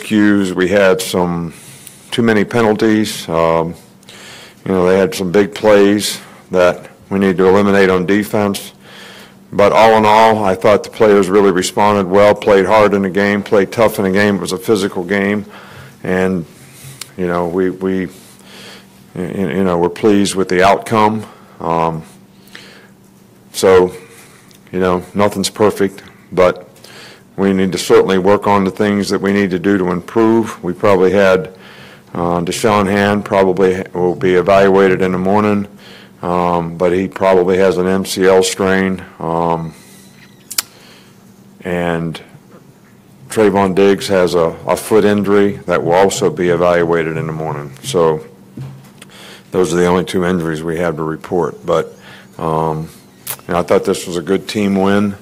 miscues. We had too many penalties. They had some big plays that we need to eliminate on defense. But all in all, I thought the players really responded well, played hard in the game, played tough in the game. It was a physical game, and we're pleased with the outcome. Nothing's perfect, but we need to certainly work on the things that we need to do to improve. We probably had Deshaun Hand probably will be evaluated in the morning, but he probably has an MCL strain. And Trayvon Diggs has a foot injury that will also be evaluated in the morning. So those are the only two injuries we have to report. But I thought this was a good team win.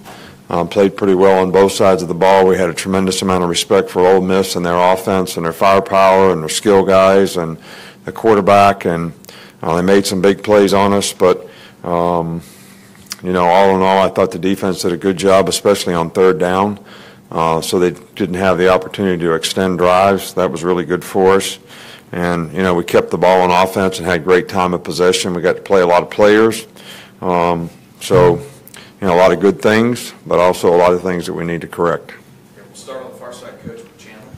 Played pretty well on both sides of the ball. We had a tremendous amount of respect for Ole Miss and their offense and their firepower and their skill guys and the quarterback. And they made some big plays on us. But, all in all, I thought the defense did a good job, especially on third down. So they didn't have the opportunity to extend drives. That was really good for us. And, we kept the ball on offense and had great time of possession. We got to play a lot of players. A lot of good things, but also a lot of things that we need to correct. We'll start on the far side, Coach, with Chandler.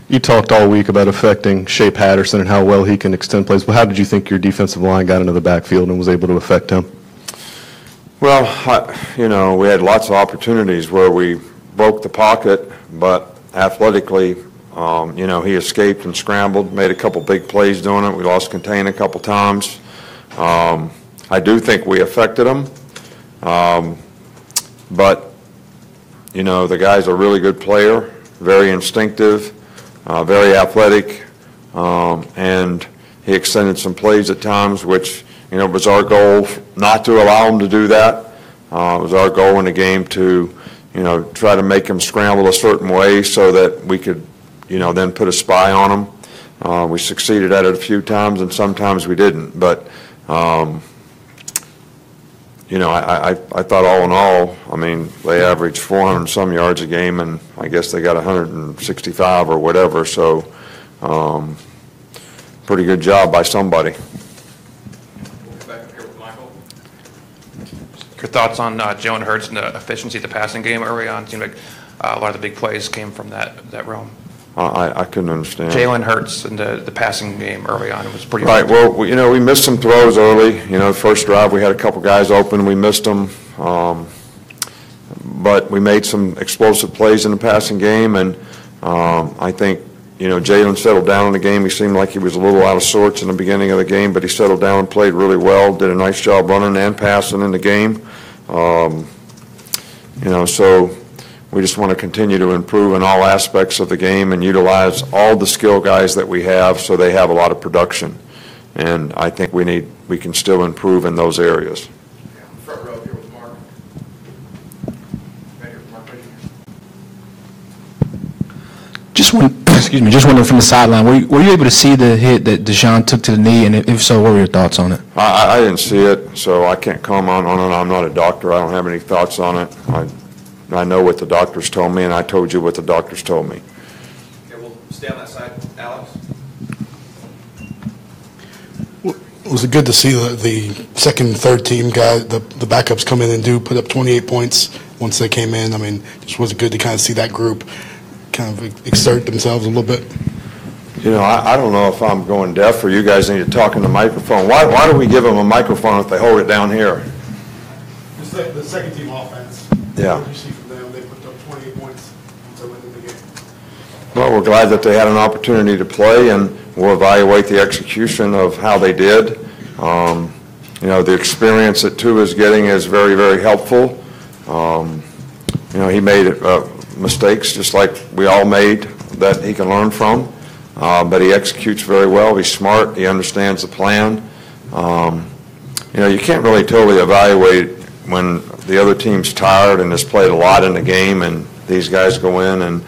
You talked all week about affecting Shea Patterson and how well he can extend plays. Well, how did you think your defensive line got into the backfield and was able to affect him? Well, we had lots of opportunities where we broke the pocket, but athletically, he escaped and scrambled, made a couple big plays doing it. We lost contain a couple times. I do think we affected him. But the guy's a really good player, very instinctive, very athletic, and he extended some plays at times, which, was our goal not to allow him to do that. It was our goal in the game to, try to make him scramble a certain way so that we could, then put a spy on him. We succeeded at it a few times, and sometimes we didn't. But I thought all in all, they averaged 400 some yards a game, and I guess they got 165 or whatever. So, pretty good job by somebody. We'll get back up here with Michael. Your thoughts on Jalen Hurts and the efficiency of the passing game early on? It seemed like a lot of the big plays came from that realm. I couldn't understand. Jalen Hurts and the passing game early on, it was pretty. Right. Well, we missed some throws early. First drive we had a couple guys open, we missed them, but we made some explosive plays in the passing game, and I think Jalen settled down in the game. He seemed like he was a little out of sorts in the beginning of the game, but he settled down and played really well. Did a nice job running and passing in the game. So. We just want to continue to improve in all aspects of the game and utilize all the skill guys that we have so they have a lot of production. And I think we can still improve in those areas. Front row here with Mark. Right here with Mark right here. Just wondering from the sideline, were you able to see the hit that Deshaun took to the knee, and if so, what were your thoughts on it? I didn't see it, so I can't comment on it. I'm not a doctor. I don't have any thoughts on it. I know what the doctors told me, and I told you what the doctors told me. Okay, we'll stay on that side. Alex? Was it good to see the second, third team guy, the backups come in and put up 28 points once they came in? Just was it good to kind of see that group kind of exert themselves a little bit? I don't know if I'm going deaf or you guys need to talk in the microphone. Why do we give them a microphone if they hold it down here? The second team offense. Yeah. What did you see from them? They put up 28 points once they went in the game. Well, we're glad that they had an opportunity to play, and we'll evaluate the execution of how they did. The experience that Tua is getting is very, very helpful. He made mistakes just like we all made that he can learn from, but he executes very well. He's smart. He understands the plan. You can't really totally evaluate when the other team's tired and has played a lot in the game, and these guys go in and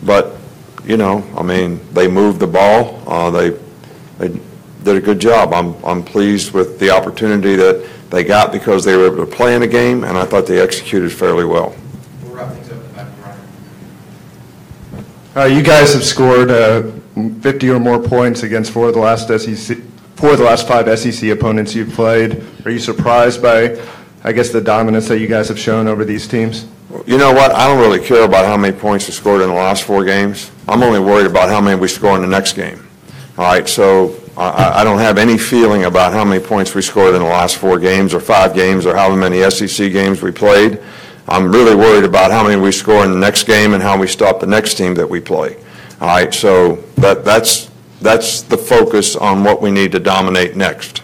but they moved the ball. They did a good job. I'm pleased with the opportunity that they got because they were able to play in a game, and I thought they executed fairly well. We'll wrap things up in the back of the You guys have scored 50 or more points against four of the last 5 SEC opponents you've played. Are you surprised by, I guess, the dominance that you guys have shown over these teams? You know what? I don't really care about how many points we scored in the last 4 games. I'm only worried about how many we score in the next game. All right, so I don't have any feeling about how many points we scored in the last 4 games or 5 games or however many SEC games we played. I'm really worried about how many we score in the next game and how we stop the next team that we play. All right, so that's the focus on what we need to dominate next.